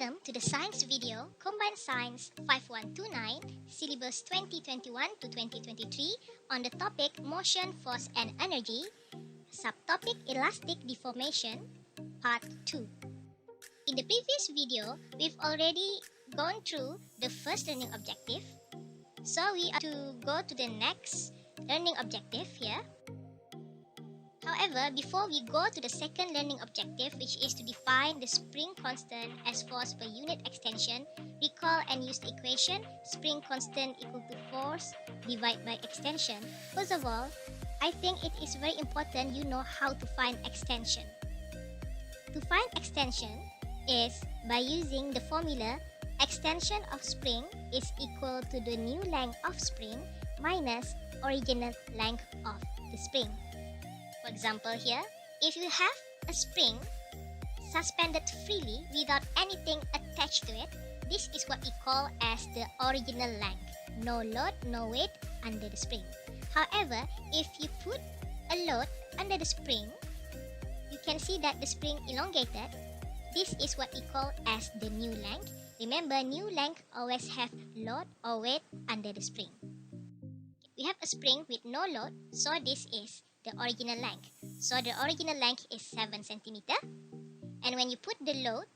Welcome to the science video Combined Science 5129 syllabus 2021 to 2023 on the topic Motion, Force and Energy, subtopic Elastic Deformation, part 2. In the previous video, we've already gone through the first learning objective, so we are to go to the next learning objective here. However, before we go to the second learning objective, which is to define the spring constant as force per unit extension, recall and use the equation spring constant equal to force divided by extension. First of all, I think it is very important you know how to find extension. To find extension is by using the formula extension of spring is equal to the new length of spring minus original length of the spring. For example here, if you have a spring suspended freely without anything attached to it, this is what we call as the original length. No load, no weight under the spring. However, if you put a load under the spring, you can see that the spring elongated. This is what we call as the new length. Remember, new length always have load or weight under the spring. We have a spring with no load, so this is the original length. So the original length is 7 cm. And when you put the load,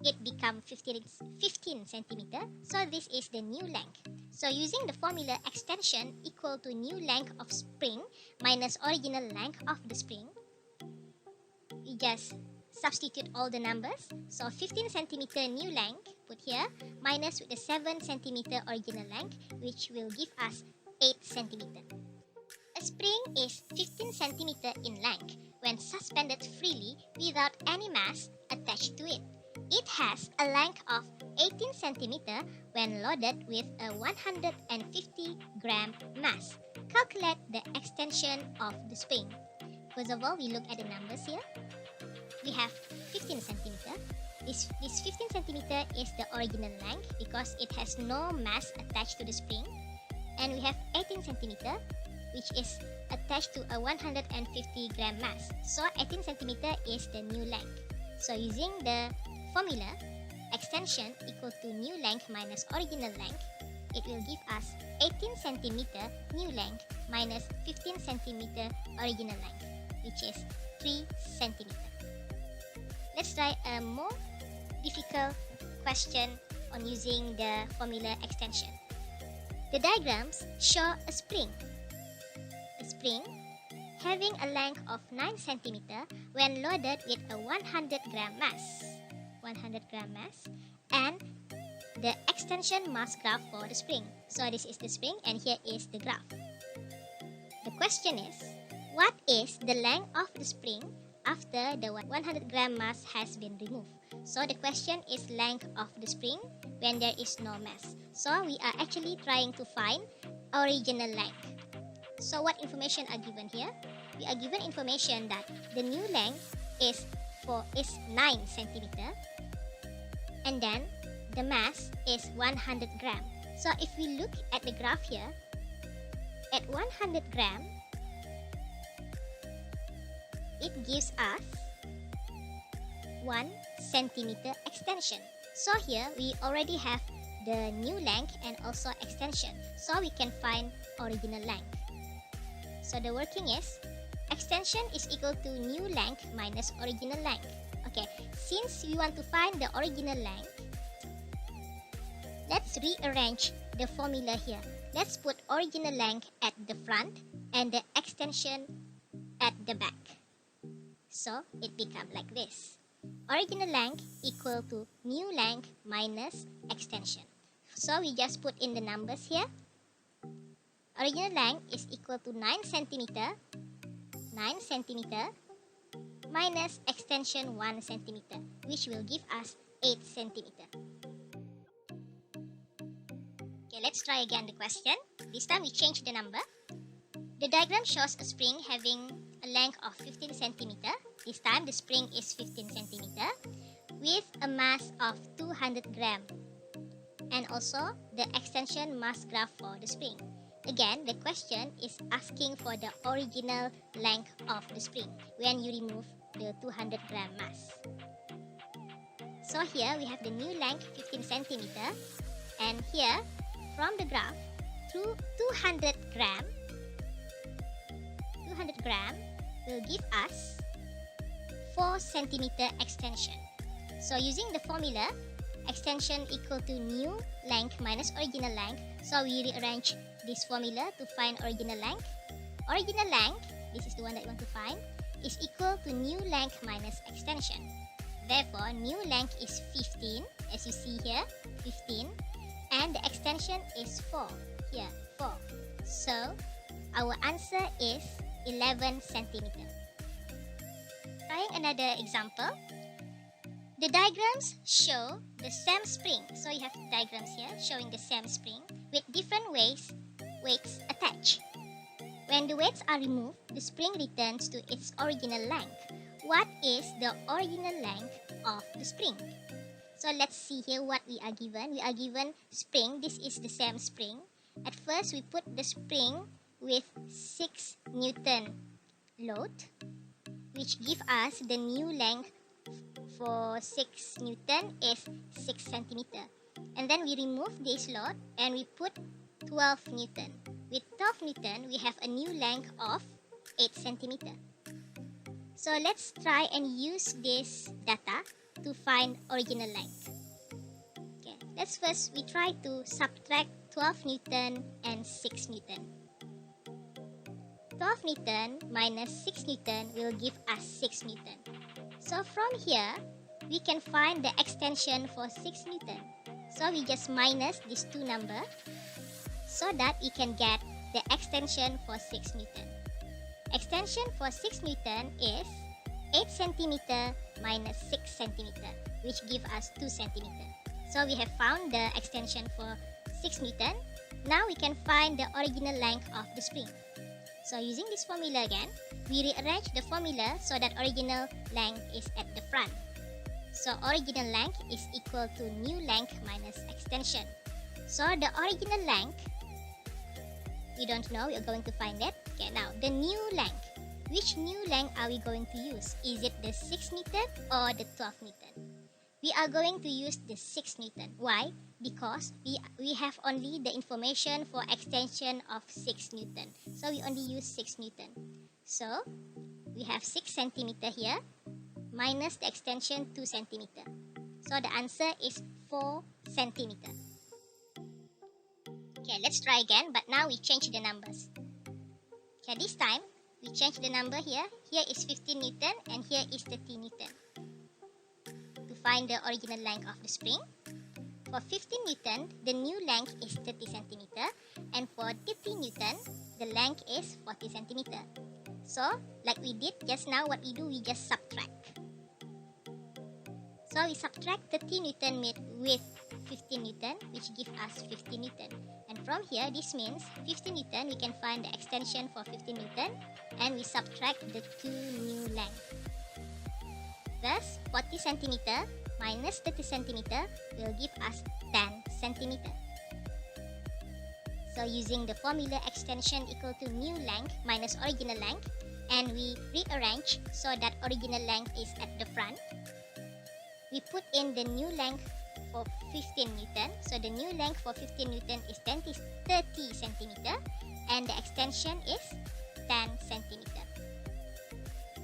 it becomes 15 cm. So this is the new length. So using the formula extension equal to new length of spring minus original length of the spring, we just substitute all the numbers. So 15 cm new length, put here, minus with the 7 cm original length, which will give us 8 cm. A spring is 15 cm in length when suspended freely without any mass attached to it. It has a length of 18 cm when loaded with a 150 gram mass. Calculate the extension of the spring. First of all, we look at the numbers here. We have 15 cm. This 15 cm is the original length because it has no mass attached to the spring. And we have 18 cm, which is attached to a 150 gram mass. So 18 cm is the new length. So using the formula extension equal to new length minus original length, it will give us 18 cm new length minus 15 cm original length, which is 3 cm. Let's try a more difficult question on using the formula extension. The diagrams show a spring having a length of 9 cm when loaded with a 100 gram mass, and the extension mass graph for the spring. So this is the spring and here is the graph. The question is, what is the length of the spring after the 100 gram mass has been removed? So the question is length of the spring when there is no mass. So we are actually trying to find original length. So what information are given here? We are given information that the new length is 9 cm, and then the mass is 100 gram. So if we look at the graph here, at 100 gram, it gives us 1 centimeter extension. So here we already have the new length and also extension, so we can find original length. So the working is extension is equal to new length minus original length. Okay, since we want to find the original length, let's rearrange the formula here. Let's put original length at the front and the extension at the back. So it becomes like this. Original length equal to new length minus extension. So we just put in the numbers here. Original length is equal to 9 cm minus extension 1 cm, which will give us 8 cm. Okay, let's try again the question. This time we change the number. The diagram shows a spring having a length of 15 cm. This time the spring is 15 cm with a mass of 200 gram. And also the extension mass graph for the spring. Again, the question is asking for the original length of the spring when you remove the 200 gram mass. So here we have the new length 15 centimeter, and here from the graph through 200 gram will give us 4 centimeter extension. So using the formula, extension equal to new length minus original length, so we rearrange this formula to find original length. Original length, this is the one that you want to find, is equal to new length minus extension. Therefore, new length is 15, as you see here, 15, and the extension is 4, here, 4. So, our answer is 11 centimeter. Trying another example. The diagrams show the same spring. So you have diagrams here showing the same spring with different weights attached. When the weights are removed, the spring returns to its original length. What is the original length of the spring? So let's see here what we are given. We are given spring. This is the same spring. At first, we put the spring with 6 Newton load, which give us the new length for 6 Newton is 6 centimeter. And then we remove this load and we put 12 Newton. With 12 Newton, we have a new length of 8 centimeter. So let's try and use this data to find original length. Okay, we try to subtract 12 Newton and 6 Newton. 12 Newton minus 6 Newton will give us 6 Newton. So from here, we can find the extension for 6 Newton. So we just minus these two numbers so that we can get the extension for 6 Newton. Extension for 6 Newton is 8 centimeter minus 6 centimeter, which give us 2 centimeter. So we have found the extension for 6 Newton. Now we can find the original length of the spring. So using this formula again, we rearrange the formula so that original length is at the front. So original length is equal to new length minus extension. So the original length, we don't know, we are going to find it. Okay, now the new length. Which new length are we going to use? Is it the 6 Newton or the 12 Newton? We are going to use the 6 Newton. Why? Because we have only the information for extension of 6 Newton. So we only use 6 Newton. So we have 6 centimeter here minus the extension 2 centimeter. So the answer is 4 centimeter. Okay, let's try again, but now we change the numbers. Okay, this time we change the number here. Here is 15 Newton and here is 30 Newton. To find the original length of the spring, for 15 Newton, the new length is 30 centimeter, and for 30 Newton, the length is 40 centimeter. So, like we did just now, what we do, we just subtract. So we subtract 30 Newton with 15 Newton, which gives us 50 Newton. And from here, this means 50 Newton, we can find the extension for 15 Newton, and we subtract the two new lengths. Thus, 40 centimeter minus 30 centimeter will give us 10 centimeter. So using the formula extension equal to new length minus original length, and we rearrange so that original length is at the front, we put in the new length for 15 Newton. So the new length for 15 Newton is 30 centimeter, and the extension is 10 centimeter.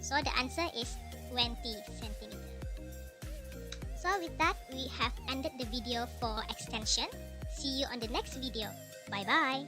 So the answer is 20 centimeter. So with that, we have ended the video for extension. See you on the next video. Bye bye.